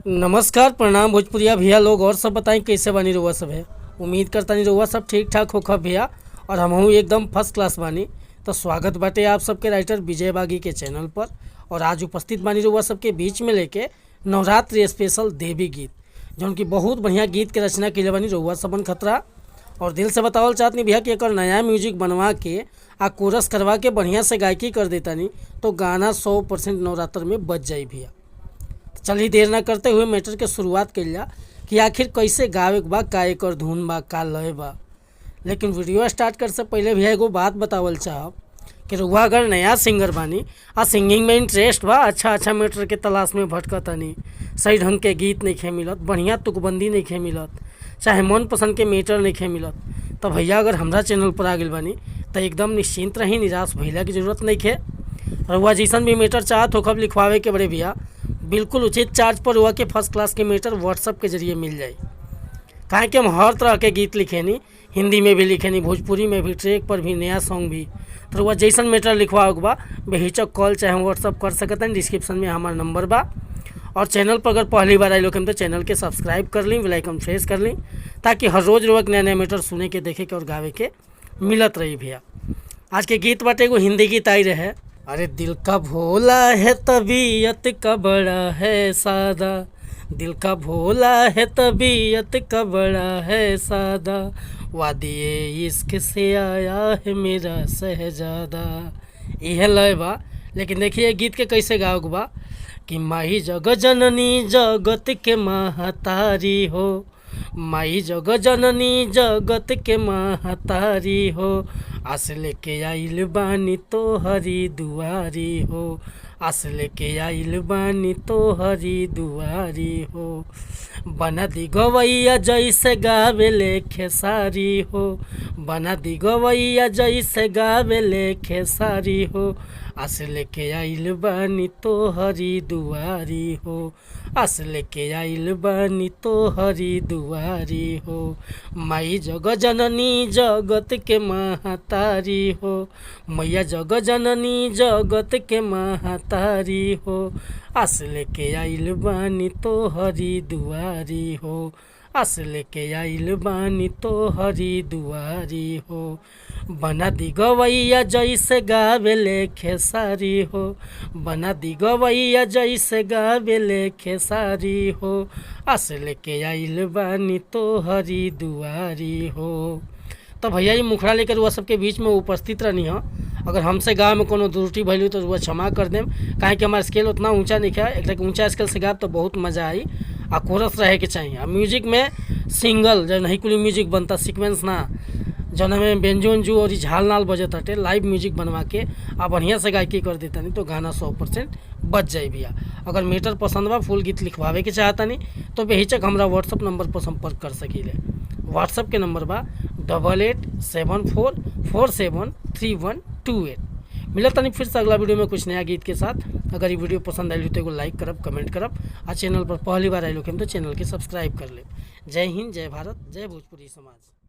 नमस्कार प्रणाम भोजपुरिया भैया लोग और सब बताएं कैसे बानी रउआ सब है। उम्मीद करता नहीं रउआ सब ठीक ठाक होखा भैया और हमहू एकदम फर्स्ट क्लास बानी। तो स्वागत बाटे आप सबके राइटर विजय बागी के चैनल पर। और आज उपस्थित बानी रउआ सबके बीच में लेके नवरात्रि स्पेशल देवी गीत, जौन की बहुत बढ़िया गीत के रचना के बानी रउआ सबन खतरा। और दिल से बतावल चाहत नहीं भैया कि एक नया म्यूजिक बनवा के आ कोरस करवा के बढ़िया से गायकी कर देता नहीं तो गाना 100% नवरात्र में बच जाई भैया। चलिए देर ना करते हुए मैटर के शुरुआत कर लिया कि आखिर कैसे गावे बा, का एकर धुन बा, का लय बा। लेकिन वीडियो स्टार्ट कर से पहले भी एगो बात बतावल चाहब कि रुआ अगर नया सिंगर बानी आ सिंगिंग में इंटरेस्ट बा, अच्छा मैटर के तलाश में भटकतानी, सही ढंग के गीत नहीं खे मिलत, बढ़िया तुकबंदी नहीं खे मिलत, चाहे मन पसंद के मैटर नहीं खे मिलत, तो भैया अगर हमरा चैनल पर आ गई बानी तो एकदम निश्चिंत रही, निराश भैया की जरूरत नहीं खे। रुआ जैसन भी मैटर चाहत हो कब लिखवावे के बड़े भैया बिल्कुल उचित चार्ज पर हुआ के फर्स्ट क्लास के मैटर व्हाट्सअप के जरिए मिल जाए। काहे कि हम हर तरह के गीत लिखे नहीं, हिंदी में भी लिखे नहीं, भोजपुरी में भी, ट्रैक पर भी, नया सॉन्ग भी। तो वह जैसन मैटर लिखवा बा बेहिचक कॉल चाहे व्हाट्सअप कर सकते हैं। डिस्क्रिप्शन में हमारा नंबर बा। और चैनल पर अगर पहली बार आए लोग तो चैनल के सब्सक्राइब कर ली, बेल आइकन प्रेस कर ली, ताकि हर रोज़ रोज नया नया मैटर सुने के, देखे के और गावे के मिलत रही भैया। आज के गीत बाटे एगो हिंदी गीत आई रहे। अरे दिल का भोला है तबीयत का बड़ा है सादा, दिल का भोला है तबीयत का बड़ा है सादा, वादिये इश्क से आया है मेरा शहजादा। यह लय बा। लेकिन देखिए गीत के कैसे गाओगे बा कि माही जग जननी जगत के महतारी हो, माई जग जननी जगत के महतारी हो, आस लेके आइल बानी तो हरी दुआरी हो, आस लेके आइल बानी तो हरी दुआरी हो, बना दी गवैया जैसे गावे ले खेसारी हो, बना दी गवैया जैसे गावे ले खेसारी हो, आस लेके आइल बानी तो हरी दुआरी हो, आस लेके आइल बानी तो हरी दुआरी हो, माई जग जननी जगत के महतारी हो, मैया जग जननी जगत के महतारी हो, आस लेके आइल बानी तो हरी दुआरी हो, आस लेके आइल बानी तो हरी दुआरी हो, बना दी गवैया जैसे गावे ले खेसारी हो, बना दी गवैया जैसे गावे ले खेसारी हो, आस लेके आइल बानी तो हरी दुआरी हो। तो भैया ये मुखड़ा लेकर वह सबके बीच में उपस्थित रहनी हो। अगर हमसे गाँव में कोनो त्रुटि भैलू तो वह क्षमा कर देम, काहे कि हमारा स्केल उतना ऊंचा नहीं है। एक ऊंचा स्केल से गाब तो बहुत मज़ा आई। आ कोरस रहे के चाहिए। आ म्यूजिक में सिंगल जो नहीं कुल म्यूजिक बनता, सीक्वेंस ना, जौन हमें व्यंजो और झाल नाल बजत हटे, लाइव म्यूजिक बनवा के आ बढ़िया से गायकी कर देता नहीं तो गाना 100% बच जाए भैया। अगर मैटर पसंद बा, फुल गीत लिखवावे के चाहता नहीं तो बेहिचक हमारा व्हाट्सअप नंबर पर संपर्क कर सकीले। व्हाट्सअप के नंबर बा 8874473128। मिलता नहीं फिर से अगला वीडियो में कुछ नया गीत के साथ। अगर ये वीडियो पसंद आई तो एगो लाइक करब, कमेंट करब, और चैनल पर पहली बार आए लोग तो चैनल के सब्सक्राइब कर ले। जय हिंद, जय भारत, जय भोजपुरी समाज।